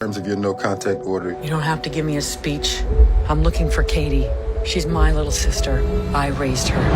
Terms of your no contact order. You don't have to give me a speech. I'm looking for Katie. She's my little sister. I raised her.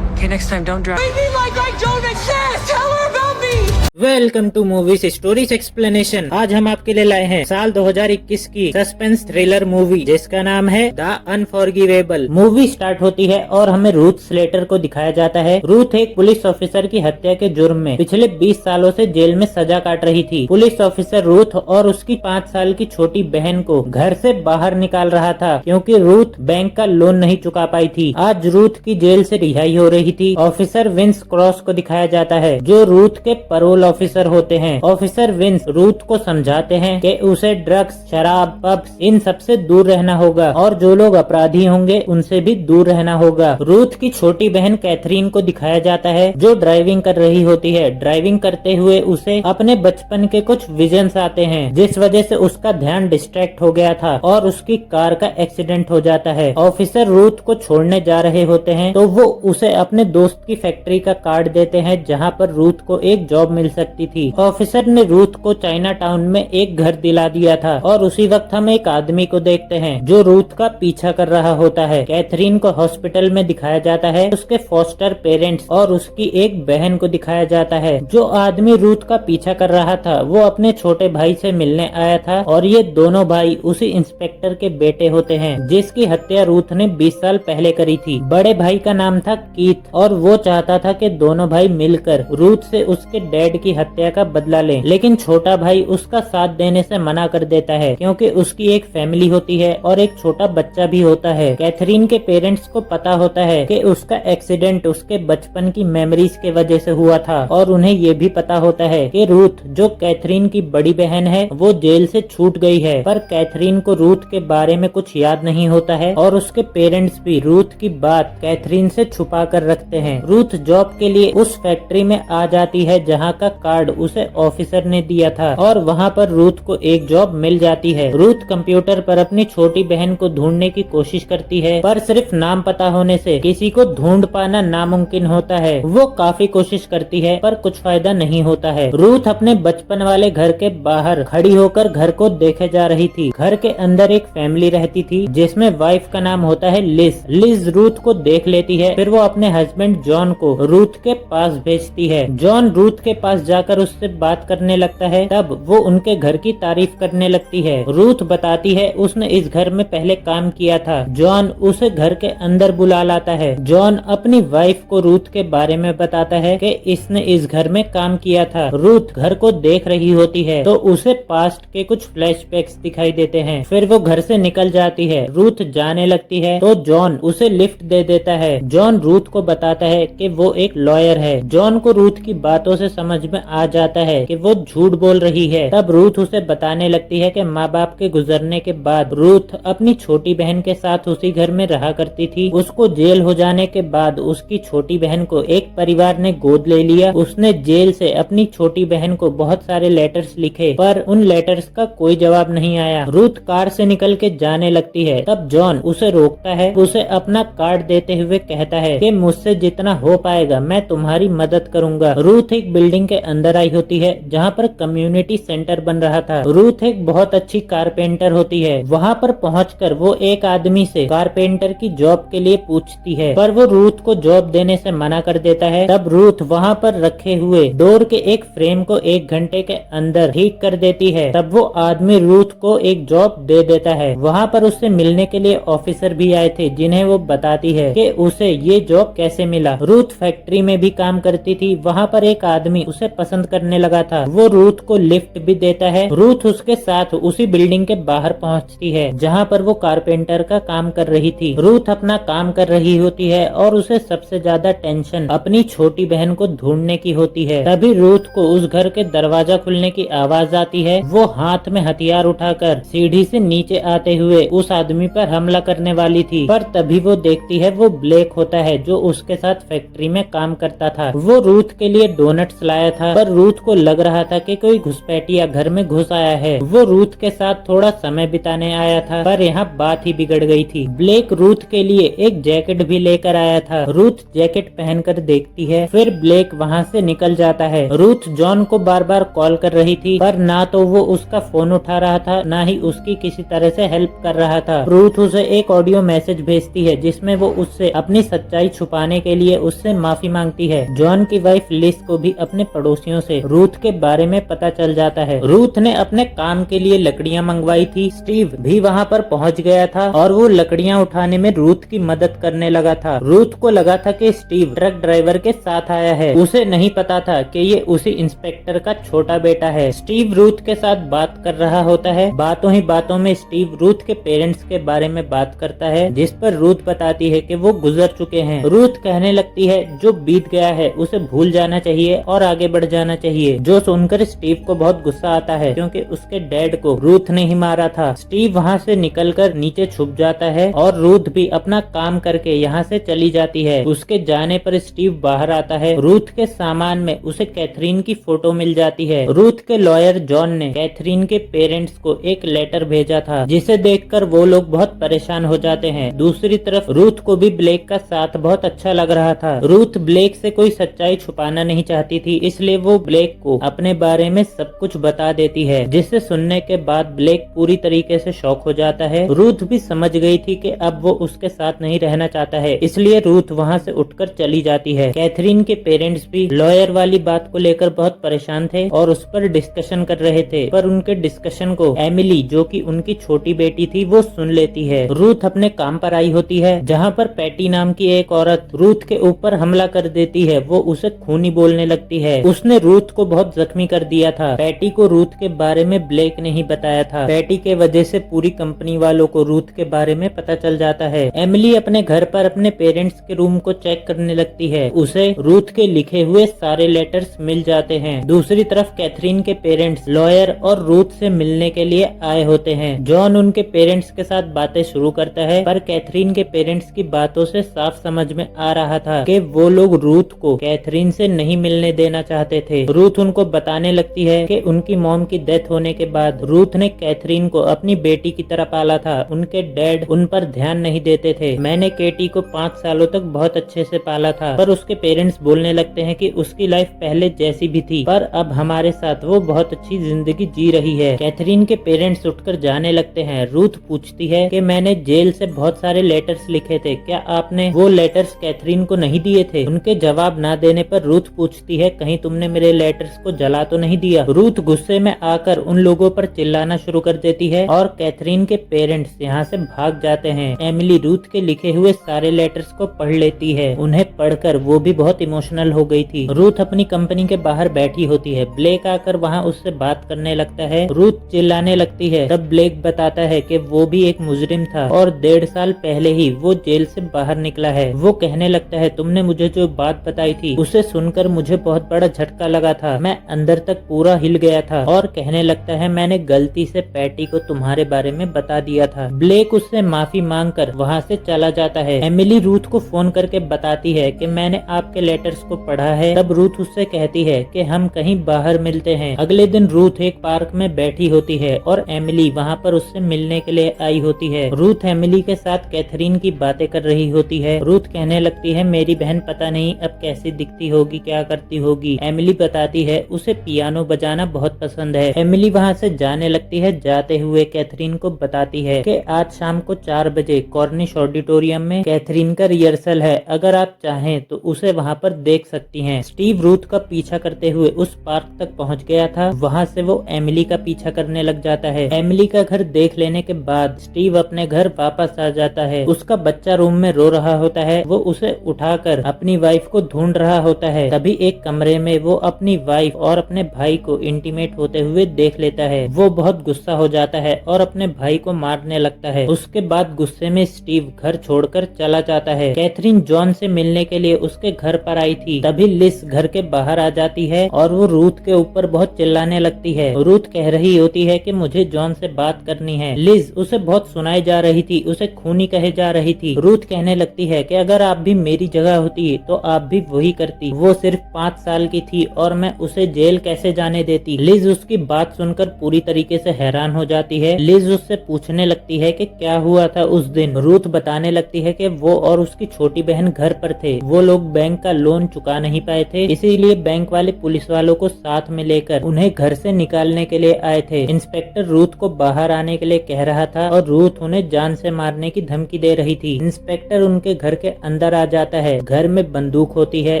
Okay, next time don't drag me like I don't exist! Tell her about me! Welcome to movies stories explanation. आज हम आपके लिए लाए हैं साल 2021 की suspense thriller movie जिसका नाम है द अनफॉरगिवेबल। मूवी स्टार्ट होती है और हमें रूथ स्लेटर को दिखाया जाता है। रूथ एक पुलिस ऑफिसर की हत्या के जुर्म में पिछले 20 सालों से जेल में सजा काट रही थी। पुलिस ऑफिसर रूथ और उसकी 5 साल की छोटी बहन को घर से बाहर निकाल रहा था क्योंकि रूथ बैंक का लोन नहीं चुका पाई थी। आज रूथ की जेल से रिहाई हो रही थी। ऑफिसर विंस क्रॉस को दिखाया जाता है जो रूथ के पैरोल ऑफिसर होते हैं। ऑफिसर विंस रूथ को समझाते हैं कि उसे ड्रग्स, शराब, पब्स इन सब से दूर रहना होगा और जो लोग अपराधी होंगे उनसे भी दूर रहना होगा। रूथ की छोटी बहन कैथरीन को दिखाया जाता है जो ड्राइविंग कर रही होती है। ड्राइविंग करते हुए उसे अपने बचपन के कुछ विजन्स आते हैं जिस वजह से उसका ध्यान डिस्ट्रैक्ट हो गया था और उसकी कार का एक्सीडेंट हो जाता है। ऑफिसर रूथ को छोड़ने जा रहे होते हैं तो वो उसे अपने दोस्त की फैक्ट्री का कार्ड देते हैं जहाँ पर रूथ को एक जॉब मिल सकती थी। ऑफिसर ने रूथ को चाइना टाउन में एक घर दिला दिया था और उसी वक्त हम एक आदमी को देखते हैं जो रूथ का पीछा कर रहा होता है। कैथरीन को हॉस्पिटल में दिखाया जाता है। उसके फॉस्टर पेरेंट्स और उसकी एक बहन को दिखाया जाता है। जो आदमी रूथ का पीछा कर रहा था वो अपने छोटे भाई से मिलने आया था और ये दोनों भाई उसी इंस्पेक्टर के बेटे होते हैं जिसकी हत्या रूथ ने 20 साल पहले करी थी। बड़े भाई का नाम था कीथ और वो चाहता था कि दोनों भाई मिलकर रूथ से उसके डैड की हत्या का बदला लें, लेकिन छोटा भाई उसका साथ देने से मना कर देता है क्योंकि उसकी एक फैमिली होती है और एक छोटा बच्चा भी होता है। कैथरीन के पेरेंट्स को पता होता है कि उसका एक्सीडेंट उसके बचपन की मेमोरीज के वजह से हुआ था और उन्हें ये भी पता होता है कि रूथ जो कैथरीन की बड़ी बहन है वो जेल से छूट गई है, पर कैथरीन को रूथ के बारे में कुछ याद नहीं होता है और उसके पेरेंट्स भी रूथ की बात कैथरीन से छुपा कर रखते हैं। रूथ जॉब के लिए उस फैक्ट्री में आ जाती है जहाँ का कार्ड उसे ऑफिसर ने दिया था और वहाँ पर रूथ को एक जॉब मिल जाती है। रूथ कंप्यूटर पर अपनी छोटी बहन को ढूंढने की कोशिश करती है पर सिर्फ नाम पता होने से किसी को ढूंढ पाना नामुमकिन होता है। वो काफी कोशिश करती है पर कुछ फायदा नहीं होता है। रूथ अपने बचपन वाले घर के बाहर खड़ी होकर घर को देखे जा रही थी। घर के अंदर एक फैमिली रहती थी जिसमें वाइफ का नाम होता है लिज। लिज रूथ को देख लेती है, फिर वो अपने हस्बैंड जॉन को रूथ के पास भेजती है। जॉन रूथ के पास जाकर उससे बात करने लगता है, तब वो उनके घर की तारीफ करने लगती है। रूथ बताती है उसने इस घर में पहले काम किया था। जॉन उसे घर के अंदर बुला लाता है। जॉन अपनी वाइफ को रूथ के बारे में बताता है कि इसने इस घर में काम किया था। रूथ घर को देख रही होती है तो उसे पास्ट के कुछ फ्लैशबैक्स दिखाई देते हैं। फिर वो घर से निकल जाती है। रूथ जाने लगती है तो जॉन उसे लिफ्ट दे देता है। जॉन रूथ को बताता है कि वो एक लॉयर है। जॉन को रूथ की बातों से समझ में आ जाता है कि वो झूठ बोल रही है। तब रूथ उसे बताने लगती है कि माँ बाप के गुजरने के बाद रूथ अपनी छोटी बहन के साथ उसी घर में रहा करती थी। उसको जेल हो जाने के बाद उसकी छोटी बहन को एक परिवार ने गोद ले लिया। उसने जेल से अपनी छोटी बहन को बहुत सारे लेटर्स लिखे पर उन लेटर्स का कोई जवाब नहीं आया। रूथ कार से निकल के जाने लगती है। तब जॉन उसे रोकता है, उसे अपना कार्ड देते हुए कहता है कि मुझसे जितना हो पाएगा मैं तुम्हारी मदद करूंगा। रूथ एक बिल्डिंग के अंदर आई होती है जहाँ पर कम्युनिटी सेंटर बन रहा था। रूथ एक बहुत अच्छी कारपेंटर होती है। वहाँ पर पहुंचकर वो एक आदमी से कारपेंटर की जॉब के लिए पूछती है पर वो रूथ को जॉब देने से मना कर देता है। तब रूथ वहाँ पर रखे हुए डोर के एक फ्रेम को 1 घंटे के अंदर ठीक कर देती है। तब वो आदमी रूथ को एक जॉब दे देता है। वहाँ पर उससे मिलने के लिए ऑफिसर भी आए थे जिन्हें वो बताती है कि उसे ये जॉब कैसे मिला। रूथ फैक्ट्री में भी काम करती थी। वहाँ पर एक आदमी उसे पसंद करने लगा था। वो रूथ को लिफ्ट भी देता है। रूथ उसके साथ उसी बिल्डिंग के बाहर पहुंचती है जहां पर वो कारपेंटर का काम कर रही थी। रूथ अपना काम कर रही होती है और उसे सबसे ज्यादा टेंशन अपनी छोटी बहन को ढूंढने की होती है। तभी रूथ को उस घर के दरवाजा खुलने की आवाज आती है। वो हाथ में हथियार उठाकर सीढ़ी से नीचे आते हुए उस आदमी पर हमला करने वाली थी, पर तभी वो देखती है वो ब्लैक होता है जो उसके साथ फैक्ट्री में काम करता था। वो रूथ के लिए डोनट्स लाया था, पर रूथ को लग रहा था कि कोई घुसपैठिया घर में घुस आया है। वो रूथ के साथ थोड़ा समय बिताने आया था, पर यहाँ बात ही बिगड़ गई थी। ब्लेक रूथ के लिए एक जैकेट भी लेकर आया था। रूथ जैकेट पहनकर देखती है, फिर ब्लेक वहाँ से निकल जाता है। रूथ जॉन को बार बार कॉल कर रही थी, पर ना तो वो उसका फोन उठा रहा था, ना ही उसकी किसी तरह से हेल्प कर रहा था। रूथ उसे एक ऑडियो मैसेज भेजती है, जिसमें वो उससे अपनी सच्चाई छुपाने के लिए उससे माफी मांगती है। जॉन की वाइफ लिस को भी अपने पड़ोसियों से रूथ के बारे में पता चल जाता है। रूथ ने अपने काम के लिए लकड़ियाँ मंगवाई थी। स्टीव भी वहाँ पर पहुँच गया था और वो लकड़ियाँ उठाने में रूथ की मदद करने लगा था। रूथ को लगा था कि स्टीव ट्रक ड्राइवर के साथ आया है। उसे नहीं पता था कि ये उसी इंस्पेक्टर का छोटा बेटा है। स्टीव रूथ के साथ बात कर रहा होता है। बातों ही बातों में स्टीव रूथ के पेरेंट्स के बारे में बात करता है, जिस पर रूथ बताती है कि वो गुजर चुके हैं। रूथ कहने लगती है जो बीत गया है उसे भूल जाना चाहिए और आगे बढ़ जाना चाहिए, जो सुनकर स्टीव को बहुत गुस्सा आता है, क्योंकि उसके डैड को रूथ ने ही मारा था। स्टीव वहाँ से निकलकर नीचे छुप जाता है और रूथ भी अपना काम करके यहाँ से चली जाती है। उसके जाने पर स्टीव बाहर आता है। रूथ के सामान में उसे कैथरीन की फोटो मिल जाती है। रूथ के लॉयर जॉन ने कैथरीन के पेरेंट्स को एक लेटर भेजा था, जिसे देखकर वो लोग बहुत परेशान हो जाते हैं। दूसरी तरफ रूथ को भी ब्लेक का साथ बहुत अच्छा लग रहा था। रूथ ब्लेक से कोई सच्चाई छुपाना नहीं चाहती थी, इसलिए वो ब्लेक को अपने बारे में सब कुछ बता देती है, जिसे सुनने के बाद ब्लेक पूरी तरीके से शॉक हो जाता है। रूथ भी समझ गई थी कि अब वो उसके साथ नहीं रहना चाहता है, इसलिए रूथ वहाँ से उठकर चली जाती है। कैथरीन के पेरेंट्स भी लॉयर वाली बात को लेकर बहुत परेशान थे और उस पर डिस्कशन कर रहे थे, पर उनके डिस्कशन को एमिली, जो कि उनकी छोटी बेटी थी, वो सुन लेती है। रूथ अपने काम पर आई होती है, जहाँ पर पैटी नाम की एक औरत रूथ के ऊपर हमला कर देती है। वो उसे खूनी बोलने लगती है। उसने रूथ को बहुत जख्मी कर दिया था। पैटी को रूथ के बारे में ब्लेक ने ही बताया था। पैटी के वजह से पूरी कंपनी वालों को रूथ के बारे में पता चल जाता है। एमिली अपने घर पर अपने पेरेंट्स के रूम को चेक करने लगती है। उसे रूथ के लिखे हुए सारे लेटर्स मिल जाते हैं। दूसरी तरफ कैथरीन के पेरेंट्स लॉयर और रूथ से मिलने के लिए आए होते हैं। जॉन उनके पेरेंट्स के साथ बातें शुरू करता है, पर कैथरीन के पेरेंट्स की बातों से साफ समझ में आ रहा था कि वो लोग रूथ को कैथरीन से नहीं मिलने देना चाहते थे। रूथ उनको बताने लगती है कि उनकी मॉम की डेथ होने के बाद रूथ ने कैथरीन को अपनी बेटी की तरह पाला था। उनके डैड उन पर ध्यान नहीं देते थे। मैंने केटी को 5 सालों तक बहुत अच्छे से पाला था, पर उसके पेरेंट्स बोलने लगते हैं कि उसकी लाइफ पहले जैसी भी थी, पर अब हमारे साथ वो बहुत अच्छी जिंदगी जी रही है। कैथरीन के पेरेंट्स उठकर जाने लगते हैं। रूथ पूछती है कि मैंने जेल से बहुत सारे लेटर्स लिखे थे, क्या आपने वो लेटर्स कैथरीन को नहीं दिए थे? उनके जवाब ना देने पर रूथ पूछती है कहीं तुमने मेरे लेटर्स को जला तो नहीं दिया? रूथ गुस्से में आकर उन लोगों पर चिल्लाना शुरू कर देती है और कैथरीन के पेरेंट्स यहाँ से भाग जाते हैं। एमिली रूथ के लिखे हुए सारे लेटर्स को पढ़ लेती है। उन्हें पढ़कर वो भी बहुत इमोशनल हो गई थी। रूथ अपनी कंपनी के बाहर बैठी होती है। ब्लेक आकर वहाँ उससे बात करने लगता है। रूथ चिल्लाने लगती है। तब ब्लेक बताता है कि वो भी एक मुजरिम था और 1.5 साल पहले ही वो जेल से बाहर निकला है। वो कहने लगता है तुमने मुझे जो बात बताई थी उसे सुनकर मुझे बहुत बड़ा झटका लगा था। मैं अंदर तक पूरा हिल गया था। और कहने लगता है मैंने गलती से पैटी को तुम्हारे बारे में बता दिया था। ब्लेक उससे माफी मांगकर वहाँ से चला जाता है। एमिली रूथ को फोन करके बताती है कि मैंने आपके लेटर्स को पढ़ा है। तब रूथ उससे कहती है कि हम कहीं बाहर मिलते हैं। अगले दिन रूथ एक पार्क में बैठी होती है और एमिली वहाँ पर उससे मिलने के लिए आई होती है। रूथ एमिली के साथ कैथरीन की बातें कर रही होती है। रूथ कहने लगती है मेरी बहन पता नहीं अब कैसी दिखती होगी, क्या करती होगी। एमिली बताती है उसे पियानो बजाना बहुत पसंद है। एमिली वहाँ से जाने लगती है। जाते हुए कैथरीन को बताती है कि आज शाम को 4 बजे कॉर्निश ऑडिटोरियम में कैथरीन का रिहर्सल है। अगर आप चाहें तो उसे वहाँ पर देख सकती हैं। स्टीव रूथ का पीछा करते हुए उस पार्क तक पहुँच गया था। वहाँ से वो एमिली का पीछा करने लग जाता है। एमिली का घर देख लेने के बाद स्टीव अपने घर वापस आ जाता है। उसका बच्चा रूम में रो रहा होता है। वो उसे उठाकर अपनी वाइफ को ढूंढ रहा होता है। तभी एक कमरे में वो अपनी वाइफ और अपने भाई को इंटीमेट होते हुए देख लेता है। वो बहुत गुस्सा हो जाता है और अपने भाई को मारने लगता है। उसके बाद गुस्से में स्टीव घर छोड़कर चला जाता है। कैथरीन जॉन से मिलने के लिए उसके घर पर आई थी। तभी लिस घर के बाहर आ जाती है और वो रूथ के ऊपर बहुत चिल्लाने लगती है। रूथ कह रही होती है कि मुझे जॉन से बात करनी है। लिज उसे बहुत सुनाई जा रही थी, उसे खूनी कहे जा रही थी। रूथ कहने लगती है कि अगर आप भी मेरी जगह होती तो आप भी वही करती। वो सिर्फ 5 साल की थी और मैं उसे जेल कैसे जाने देती। लिज उसकी बात सुनकर पूरी तरीके से हैरान हो जाती है। लिज उससे पूछने लगती है कि क्या हुआ था उस दिन। रूथ बताने लगती है कि वो और उसकी छोटी बहन घर पर थे। वो लोग बैंक का लोन चुका नहीं पाए थे, इसीलिए बैंक वाले पुलिस वालों को साथ में लेकर उन्हें घर से निकालने के लिए आए थे। इंस्पेक्टर रूथ को बाहर आने के लिए कह रहा था और रूथ उन्हें जान से मारने की धमकी दे रही थी। इंस्पेक्टर उनके घर के अंदर आ जाता है। घर में बंदूक होती है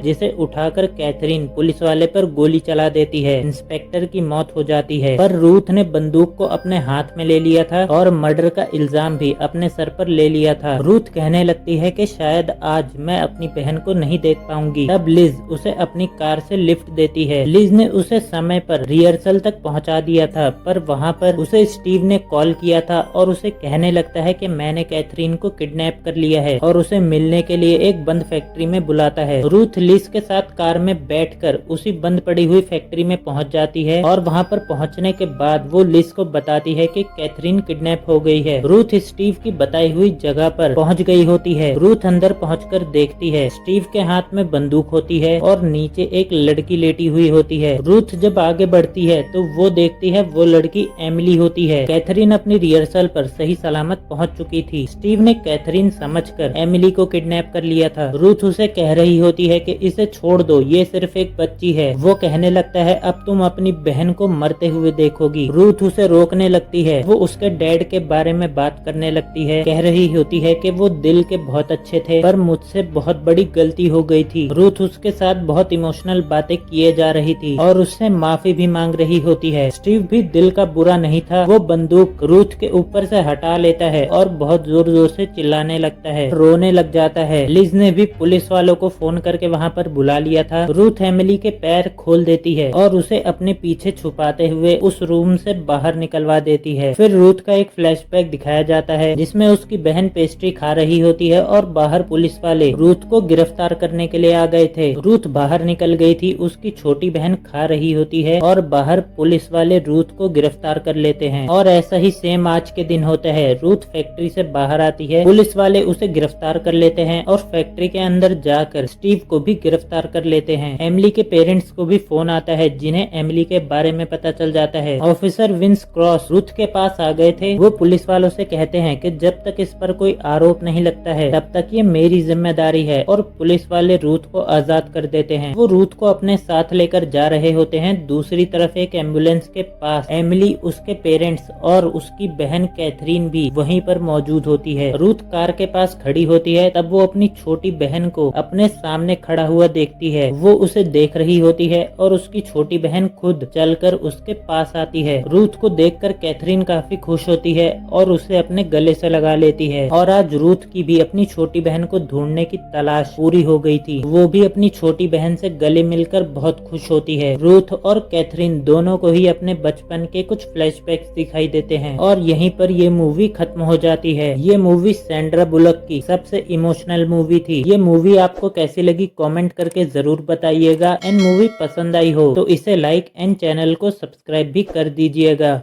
जिसे उठाकर कैथरीन पुलिस वाले पर गोली चला देती है। इंस्पेक्टर की मौत हो जाती है, पर रूथ ने बंदूक को अपने हाथ में ले लिया था और मर्डर का इल्जाम भी अपने सर पर ले लिया था। रूथ कहने लगती है कि शायद आज मैं अपनी बहन को नहीं देख पाऊंगी। तब लिज उसे अपनी कार से लिफ्ट देती है। लिज ने उसे समय पर रिहर्सल तक पहुंचा दिया था, पर वहां पर उसे स्टीव ने कॉल किया था और उसे कहने लगता है कि मैंने कैथरीन को किडनैप कर लिया है और उसे मिलने के लिए एक बंद फैक्ट्री में बुलाता है। रूथ लिज के साथ कार में बैठकर उसी बंद पड़ी हुई फैक्ट्री में पहुंच जाती है और वहां पर पहुंचने के बाद वो लिज को बताती है कि कैथरीन किडनैप हो गई है। रूथ स्टीव की बताई हुई जगह पर पहुंच गई होती है। रूथ अंदर पहुंचकर देखती है स्टीव के हाथ में बंदूक होती है और नीचे एक लड़की लेटी हुई होती है। रूथ जब आगे बढ़ती है तो वो देखती है वो लड़की एमिली होती है। कैथरीन अपनी रिहर्सल पर सही सलामत पहुंच चुकी थी। स्टीव ने कैथरीन समझकर एमिली को किडनैप कर लिया था। रूथ उसे कह रही होती है कि इसे छोड़ दो, ये सिर्फ एक बच्ची है। वो कहने लगता है अब तुम अपनी बहन को मरते हुए देखोगी। रूथ उसे रोकने लगती है। वो उसके डैड के बारे में बात करने लगती है, कह रही होती है कि वो दिल के बहुत अच्छे थे पर मुझसे बहुत बड़ी गलती हो गई थी। रूथ उसके साथ बहुत इमोशनल बातें किए जा रही थी और उससे माफी भी मांग रही होती है। स्टीव भी दिल का बुरा नहीं था। वो बंदूक रूथ के ऊपर से हटा लेता है और बहुत जोर जोर से चिल्लाने लगता है, रोने लग जाता है। लिज ने भी पुलिस वालों को फोन करके वहाँ पर बुला लिया था। रूथ एमिली के पैर खोल देती है और उसे अपने पीछे छुपाते हुए उस रूम से बाहर निकलवा देती है। फिर रूथ का एक फ्लैशबैक दिखाया जाता है जिसमें उसकी बहन पेस्ट्री खा रही होती है और बाहर पुलिस वाले रूथ को गिरफ्तार करने के लिए आ गए थे। रूथ बाहर निकल गई थी, उसकी छोटी बहन खा रही होती है और बाहर पुलिस वाले रूथ को गिरफ्तार कर लेते हैं। और ऐसा ही सेम आज के दिन होता है। रूथ फैक्ट्री से बाहर आती है, पुलिस वाले उसे गिरफ्तार कर लेते हैं और फैक्ट्री के अंदर जाकर स्टीव को भी गिरफ्तार कर लेते हैं। एमिली के पेरेंट्स को भी फोन आता है जिन्हें एमिली के बारे में पता चल जाता है। ऑफिसर विंस क्रॉस रूथ के पास आ गए थे। वो पुलिस वालों से कहते हैं कि जब तक इस पर कोई आरोप नहीं लगता है तब तक ये मेरी जिम्मेदारी है और पुलिस वाले रूथ को आजाद कर देते हैं। वो रूथ को अपने साथ लेकर जा रहे होते हैं। दूसरी तरफ एक एम्बुलेंस के पास एमिली, उसके पेरेंट्स और उसकी बहन कैथरीन भी वहीं पर मौजूद होती है। रूथ कार के पास खड़ी होती है, तब वो अपनी छोटी बहन को अपने सामने खड़ा हुआ देखती है। वो उसे देख रही होती है और उसकी छोटी बहन खुद चलकर उसके पास आती है। रूथ को देखकर कैथरीन काफी खुश होती है और उसे अपने गले से लगा लेती है। और आज रूथ की भी अपनी छोटी बहन को ढूंढने की तलाश पूरी हो गई थी। वो भी अपनी छोटी बहन से गले मिलकर बहुत खुश होती है। रूथ और कैथरीन दोनों को ही अपने बचपन के कुछ फ्लैशबैक्स दिखाई देते हैं और यहीं पर ये मूवी खत्म हो जाती है। ये मूवी सैंड्रा बुलक की सबसे इमोशनल मूवी थी। ये मूवी आपको कैसी लगी कमेंट करके जरूर बताइएगा। एंड मूवी पसंद आई हो तो इसे लाइक एंड चैनल को सब्सक्राइब भी कर दीजिएगा।